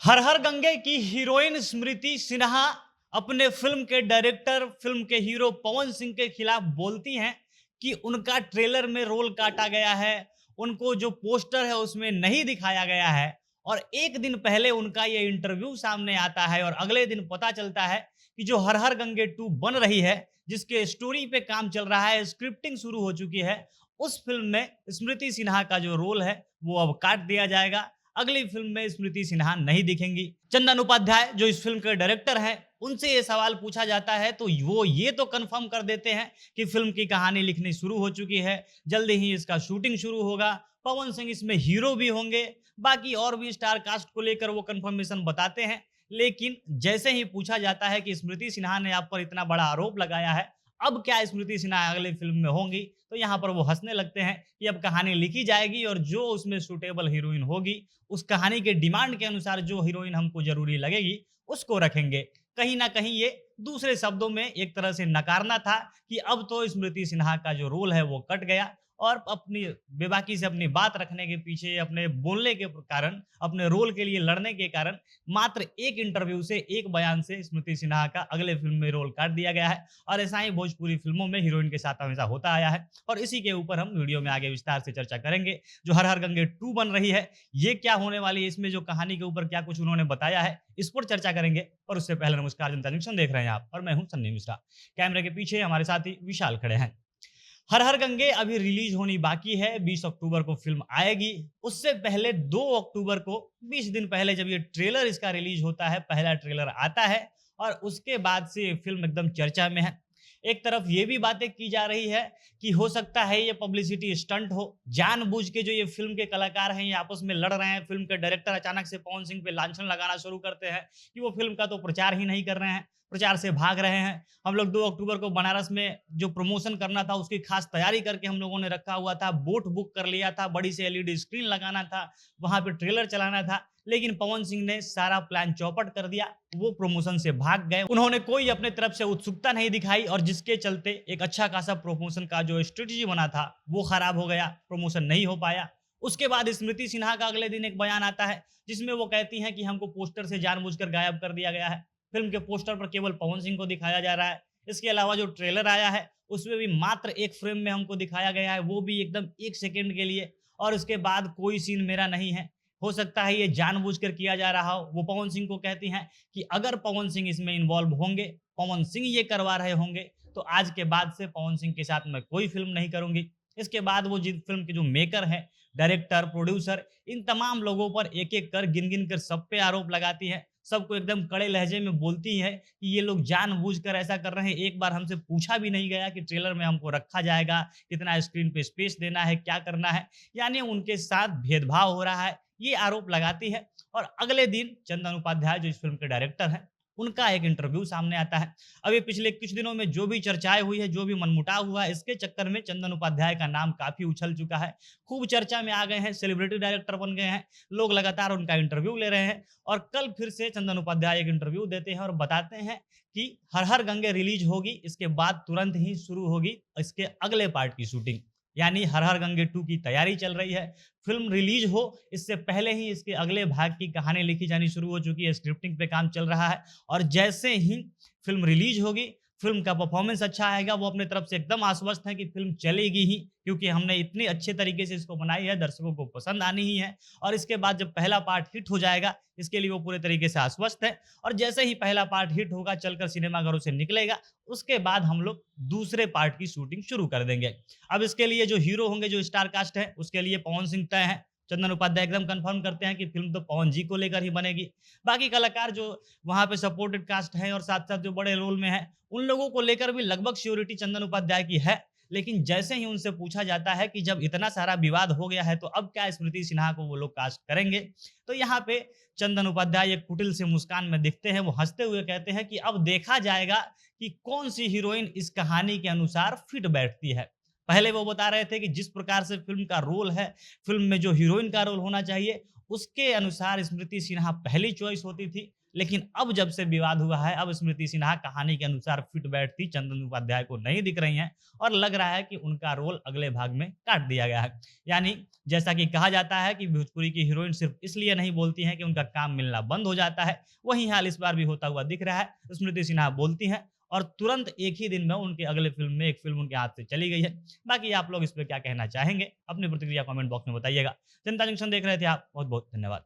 हर हर गंगे की हीरोइन स्मृति सिन्हा अपने फिल्म के डायरेक्टर, फिल्म के हीरो पवन सिंह के खिलाफ बोलती हैं कि उनका ट्रेलर में रोल काटा गया है, उनको जो पोस्टर है उसमें नहीं दिखाया गया है। और एक दिन पहले उनका ये इंटरव्यू सामने आता है और अगले दिन पता चलता है कि जो हर हर गंगे 2 बन रही है, जिसके स्टोरी पे काम चल रहा है, स्क्रिप्टिंग शुरू हो चुकी है, उस फिल्म में स्मृति सिन्हा का जो रोल है वो अब काट दिया जाएगा। अगली फिल्म में स्मृति सिन्हा नहीं दिखेंगी। चंदन उपाध्याय जो इस फिल्म के डायरेक्टर हैं, उनसे ये सवाल पूछा जाता है तो वो ये तो कंफर्म कर देते हैं कि फिल्म की कहानी लिखनी शुरू हो चुकी है, जल्दी ही इसका शूटिंग शुरू होगा, पवन सिंह इसमें हीरो भी होंगे, बाकी और भी स्टार कास्ट को लेकर वो कंफर्मेशन बताते हैं। लेकिन जैसे ही पूछा जाता है कि स्मृति सिन्हा ने आप पर इतना बड़ा आरोप लगाया है, अब क्या स्मृति सिन्हा अगली फिल्म में होंगी? तो यहाँ पर वो हँसने लगते हैं कि अब कहानी लिखी जाएगी और जो उसमें सूटेबल हीरोइन होगी, उस कहानी के डिमांड के अनुसार जो हीरोइन हमको ज़रूरी लगेगी, उसको रखेंगे। कहीं न कहीं ये दूसरे शब्दों में एक तरह से नकारना था कि अब तो स्मृति सिन्हा का जो रोल है वो कट गया और अपनी बेबाकी से अपनी बात रखने के पीछे, अपने बोलने के कारण, अपने रोल के लिए लड़ने के कारण मात्र एक इंटरव्यू से, एक बयान से स्मृति सिन्हा का अगले फ़िल्म में रोल काट दिया गया है। और ऐसा ही भोजपुरी फ़िल्मों में हीरोइन के साथ हमेशा होता आया है और इसी के ऊपर हम वीडियो में आगे विस्तार से चर्चा करेंगे। जो हर हर गंगे 2 बन रही है, ये क्या होने वाली है, इसमें जो कहानी के ऊपर क्या कुछ उन्होंने बताया है, इस पर चर्चा करेंगे। और उससे पहले नमस्कार, जनता जंक्शन देख रहे हैं आप और मैं हूँ सन्नी मिश्रा। कैमरे के पीछे हमारे साथी विशाल खड़े हैं। हर हर गंगे अभी रिलीज होनी बाकी है, 20 अक्टूबर को फिल्म आएगी। उससे पहले 2 अक्टूबर को, 20 दिन पहले जब ये ट्रेलर इसका रिलीज होता है, पहला ट्रेलर आता है और उसके बाद से ये फिल्म एकदम चर्चा में है। एक तरफ ये भी बातें की जा रही है कि हो सकता है ये पब्लिसिटी स्टंट हो, जानबूझ के जो ये फिल्म के कलाकार हैं ये आपस में लड़ रहे हैं। फिल्म के डायरेक्टर अचानक से पवन सिंह पे लांछन लगाना शुरू करते हैं कि वो फिल्म का तो प्रचार ही नहीं कर रहे हैं, प्रचार से भाग रहे हैं। हम लोग 2 अक्टूबर को बनारस में जो प्रमोशन करना था उसकी खास तैयारी करके हम लोगों ने रखा हुआ था, बोट बुक कर लिया था, बड़ी सी एलईडी स्क्रीन लगाना था, वहाँ पे ट्रेलर चलाना था। लेकिन पवन सिंह ने सारा प्लान चौपट कर दिया, वो प्रमोशन से भाग गए। उन्होंने कोई अपने तरफ से उत्सुकता नहीं दिखाई और जिसके चलते एक अच्छा खासा प्रमोशन का जो स्ट्रेटजी बना था वो खराब हो गया, प्रमोशन नहीं हो पाया। उसके बाद स्मृति सिन्हा का अगले दिन एक बयान आता है जिसमें वो कहती हैं कि हमको पोस्टर से जानबूझकर गायब कर दिया गया है। फिल्म के पोस्टर पर केवल पवन सिंह को दिखाया जा रहा है। इसके अलावा जो ट्रेलर आया है उसमें भी मात्र एक फ्रेम में हमको दिखाया गया है, वो भी एकदम 1 सेकंड के लिए, और उसके बाद कोई सीन मेरा नहीं है। हो सकता है ये जानबूझकर किया जा रहा हो। वो पवन सिंह को कहती हैं कि अगर पवन सिंह इसमें इन्वॉल्व होंगे, पवन सिंह ये करवा रहे होंगे, तो आज के बाद से पवन सिंह के साथ मैं कोई फ़िल्म नहीं करूँगी। इसके बाद वो जिन फ़िल्म के जो मेकर हैं, डायरेक्टर, प्रोड्यूसर, इन तमाम लोगों पर एक-एक कर गिन-गिन कर सब पे आरोप लगाती हैं। सबको एकदम कड़े लहजे में बोलती है कि ये लोग जानबूझकर ऐसा कर रहे हैं। एक बार हमसे पूछा भी नहीं गया कि ट्रेलर में हमको रखा जाएगा, कितना स्क्रीन पे स्पेस देना है, क्या करना है। यानी उनके साथ भेदभाव हो रहा है, ये आरोप लगाती है। और अगले दिन चंदन उपाध्याय जो इस फ़िल्म के डायरेक्टर हैं, उनका एक इंटरव्यू सामने आता है। अभी पिछले कुछ दिनों में जो भी चर्चाएँ हुई है, जो भी मनमुटाव हुआ है, इसके चक्कर में चंदन उपाध्याय का नाम काफ़ी उछल चुका है। खूब चर्चा में आ गए हैं, सेलिब्रिटी डायरेक्टर बन गए हैं, लोग लगातार उनका इंटरव्यू ले रहे हैं। और कल फिर से चंदन उपाध्याय एक इंटरव्यू देते हैं और बताते हैं कि हर हर गंगे रिलीज होगी, इसके बाद तुरंत ही शुरू होगी इसके अगले पार्ट की शूटिंग। यानी हर हर गंगे 2 की तैयारी चल रही है। फिल्म रिलीज हो इससे पहले ही इसके अगले भाग की कहानी लिखी जानी शुरू हो चुकी है, स्क्रिप्टिंग पे काम चल रहा है। और जैसे ही फिल्म रिलीज होगी, फिल्म का परफॉर्मेंस अच्छा आएगा, वो अपने तरफ से एकदम आश्वस्त हैं कि फिल्म चलेगी ही, क्योंकि हमने इतने अच्छे तरीके से इसको बनाई है, दर्शकों को पसंद आनी ही है। और इसके बाद जब पहला पार्ट हिट हो जाएगा, इसके लिए वो पूरे तरीके से आश्वस्त है। और जैसे ही पहला पार्ट हिट होगा, चलकर सिनेमाघरों से निकलेगा, उसके बाद हम लोग दूसरे पार्ट की शूटिंग शुरू कर देंगे। अब इसके लिए जो हीरो होंगे, जो स्टार कास्ट है, उसके लिए पवन सिंह तय है। चंदन उपाध्याय एकदम कन्फर्म करते हैं कि फिल्म तो पवन जी को लेकर ही बनेगी। बाकी कलाकार जो वहाँ पे सपोर्टेड कास्ट है और साथ-साथ जो बड़े रोल में है, उन लोगों को लेकर भी लगभग श्योरिटी चंदन उपाध्याय की है। लेकिन जैसे ही उनसे पूछा जाता है कि जब इतना सारा विवाद हो गया है, तो अब क्या स्मृति सिन्हा को वो लोग कास्ट करेंगे? तो यहाँ पे चंदन उपाध्याय एक कुटिल सी मुस्कान में दिखते हैं। वो हँसते हुए कहते हैं कि अब देखा जाएगा कि कौन-सी हीरोइन इस कहानी के अनुसार फिट बैठती है। पहले वो बता रहे थे कि जिस प्रकार से फ़िल्म का रोल है, फ़िल्म में जो हीरोइन का रोल होना चाहिए, उसके अनुसार स्मृति सिन्हा पहली चॉइस होती थी, लेकिन अब जब से विवाद हुआ है, अब स्मृति सिन्हा कहानी के अनुसार फिट बैठती चंदन उपाध्याय को नहीं दिख रही हैं और लग रहा है कि उनका रोल अगले भाग में काट दिया गया है। यानी जैसा कि कहा जाता है कि भोजपुरी की हीरोइन सिर्फ इसलिए नहीं बोलती हैं कि उनका काम मिलना बंद हो जाता है, वही हाल इस बार भी होता हुआ दिख रहा है। स्मृति सिन्हा बोलती हैं और तुरंत एक ही दिन में उनके अगले फ़िल्म में एक फ़िल्म उनके हाथ से चली गई है। बाकी आप लोग इस पे क्या कहना चाहेंगे? अपनी प्रतिक्रिया कमेंट बॉक्स में बताइएगा। जनता जंक्शन देख रहे थे आप, बहुत-बहुत धन्यवाद।